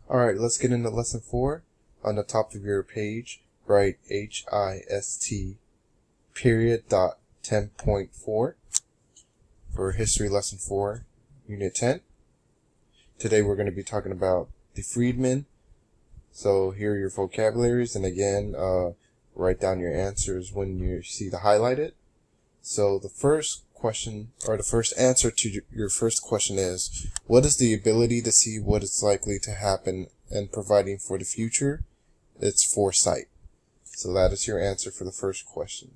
Alright, let's get into lesson 4. On the top of your page, write HIST period dot 10.4 for history lesson 4, unit 10. Today we're going to be talking about the freedmen. So here are your vocabularies, and again, write down your answers when you see the highlighted. So the first question, or the first answer to your first question is, what is the ability to see what is likely to happen and providing for the future? It's foresight. So that is your answer for the first question.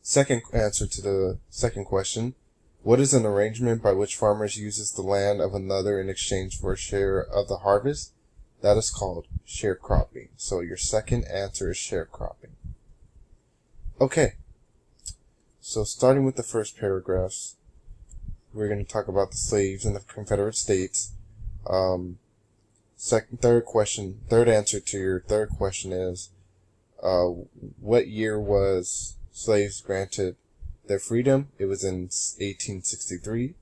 Second answer to the second question, what is an arrangement by which farmers uses the land of another in exchange for a share of the harvest? That is called sharecropping. So your second answer is sharecropping. Okay. So starting with the first paragraphs, we're going to talk about the slaves in the Confederate States. Third answer to your third question is, what year was slaves granted their freedom? It was in 1863.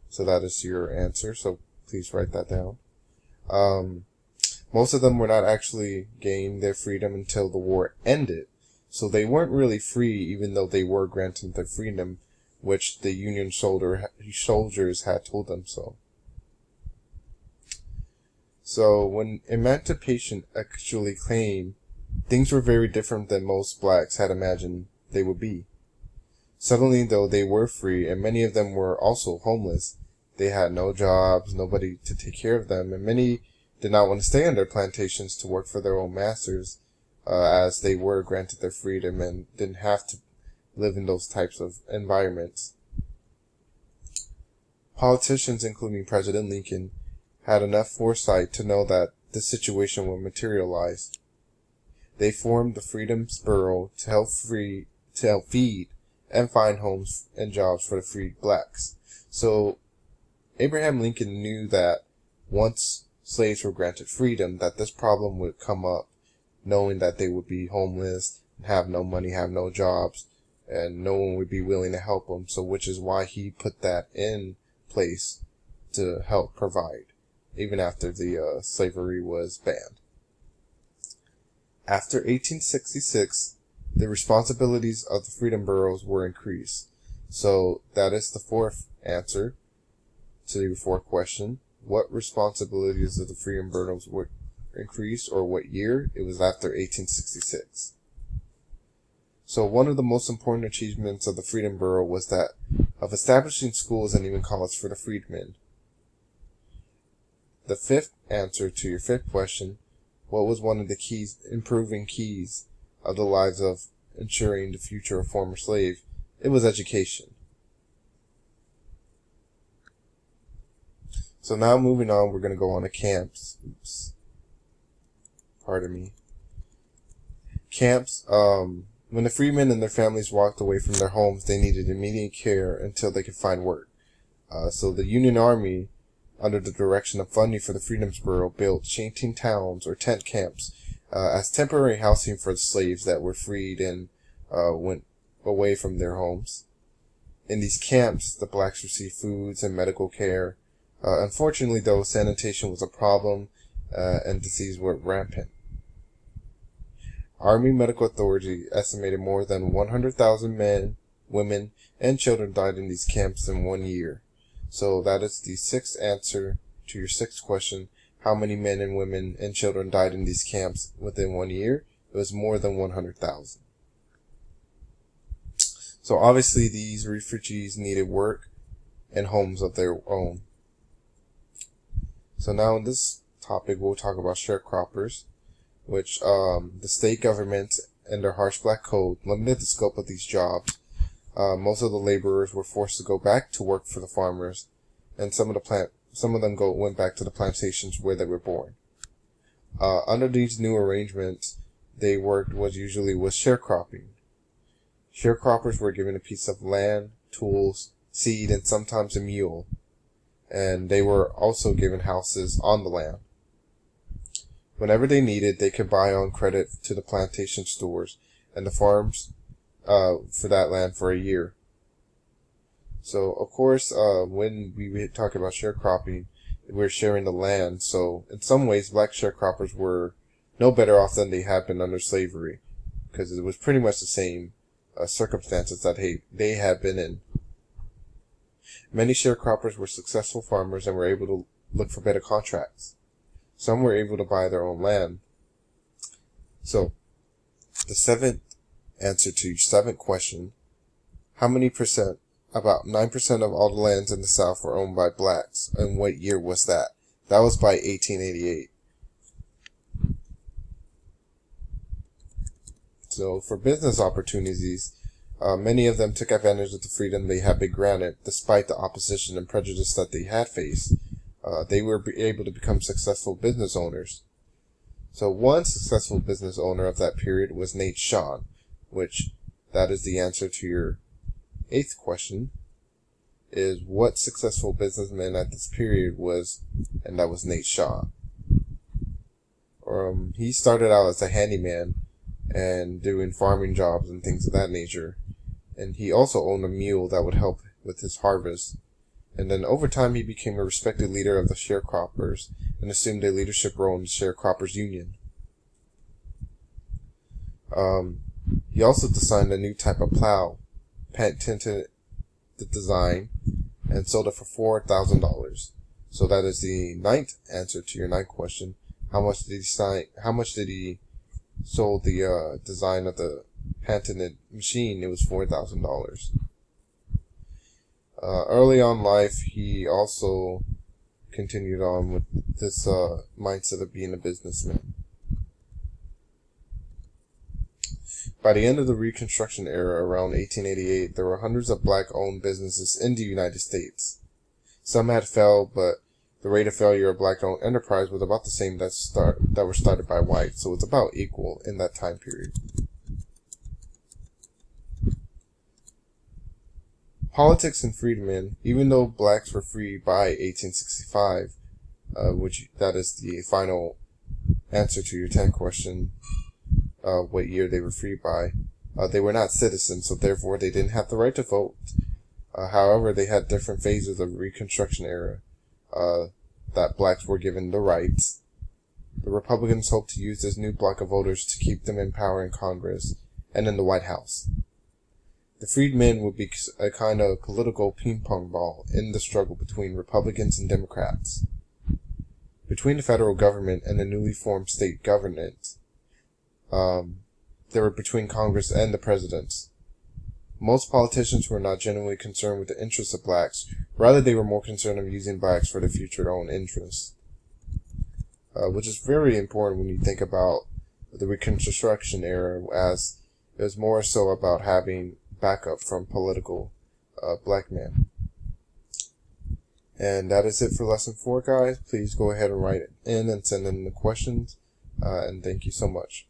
So that is your answer. So please write that down. Most of them were not actually gained their freedom until the war ended. So they weren't really free, even though they were granted their freedom, which the Union soldiers had told them so. So when emancipation actually came, things were very different than most blacks had imagined they would be. Suddenly, though, they were free, and many of them were also homeless. They had no jobs, nobody to take care of them, and many did not want to stay on their plantations to work for their own masters, as they were granted their freedom and didn't have to live in those types of environments. Politicians, including President Lincoln, had enough foresight to know that this situation would materialize. They formed the Freedom's Bureau to help feed and find homes and jobs for the freed blacks. So Abraham Lincoln knew that once slaves were granted freedom, that this problem would come up, knowing that they would be homeless, have no money, have no jobs, and no one would be willing to help them. So which is why he put that in place to help provide, even after the slavery was banned. After 1866, the responsibilities of the Freedom Bureaus were increased. So that is the fourth answer to your fourth question. What responsibilities of the Freedom Bureaus were increased, or what year? It was after 1866. So one of the most important achievements of the Freedom Bureau was that of establishing schools and even college for the freedmen. The fifth answer to your fifth question, what was one of the improving keys of the lives of ensuring the future of former slaves? It was education. So now moving on, we're going to go on to camps. Camps, when the freedmen and their families walked away from their homes, they needed immediate care until they could find work. So the Union Army, under the direction of funding for the Freedom's Bureau, built shanty towns or tent camps as temporary housing for the slaves that were freed and went away from their homes. In these camps, the blacks received foods and medical care. Unfortunately, though, sanitation was a problem and disease were rampant. Army Medical Authority estimated more than 100,000 men, women, and children died in these camps in 1 year. So that is the sixth answer to your sixth question. How many men and women and children died in these camps within 1 year? It was more than 100,000. So obviously these refugees needed work and homes of their own. So now in this topic we'll talk about sharecroppers, which the state government and their harsh black code limited the scope of these jobs. Most of the laborers were forced to go back to work for the farmers, and some of them went back to the plantations where they were born. Under these new arrangements, they worked usually with sharecropping. Sharecroppers were given a piece of land, tools, seed, and sometimes a mule, and they were also given houses on the land. Whenever they needed, they could buy on credit to the plantation stores and the farms for that land for a year. So, of course, when we talk about sharecropping, we're sharing the land. So in some ways, black sharecroppers were no better off than they had been under slavery, because it was pretty much the same circumstances that they had been in. Many sharecroppers were successful farmers and were able to look for better contracts. Some were able to buy their own land. So, the seventh answer to your seventh question, how many percent? About 9% of all the lands in the South were owned by blacks. And what year was that? That was by 1888. So, for business opportunities, many of them took advantage of the freedom they had been granted, despite the opposition and prejudice that they had faced. They were able to become successful business owners. So one successful business owner of that period was Nate Shawn, which that is the answer to your eighth question, is what successful businessman at this period was, and that was Nate Shawn. He started out as a handyman and doing farming jobs and things of that nature. And he also owned a mule that would help with his harvest. And then over time he became a respected leader of the sharecroppers and assumed a leadership role in the Sharecroppers Union. He also designed a new type of plow, patented the design, and sold it for $4,000. So that is the ninth answer to your ninth question. How much did he sold the design of the patented machine? It was $4,000. Early on in life, he also continued on with this mindset of being a businessman. By the end of the Reconstruction era, around 1888, there were hundreds of black-owned businesses in the United States. Some had failed, but the rate of failure of black-owned enterprise was about the same that were started by whites, so it's about equal in that time period. Politics and freedmen, even though blacks were free by 1865, which that is the final answer to your 10th question, what year they were free by, they were not citizens, so therefore they didn't have the right to vote. However, they had different phases of Reconstruction era that blacks were given the rights. The Republicans hoped to use this new block of voters to keep them in power in Congress and in the White House. The freedmen would be a kind of political ping-pong ball in the struggle between Republicans and Democrats. Between the federal government and the newly formed state government, they were between Congress and the presidents. Most politicians were not genuinely concerned with the interests of blacks. Rather, they were more concerned of using blacks for their future own interests. Which is very important when you think about the Reconstruction era, as it was more so about having backup from political black men. And that is it for lesson 4, guys. Please go ahead and write it in and send in the questions. And thank you so much.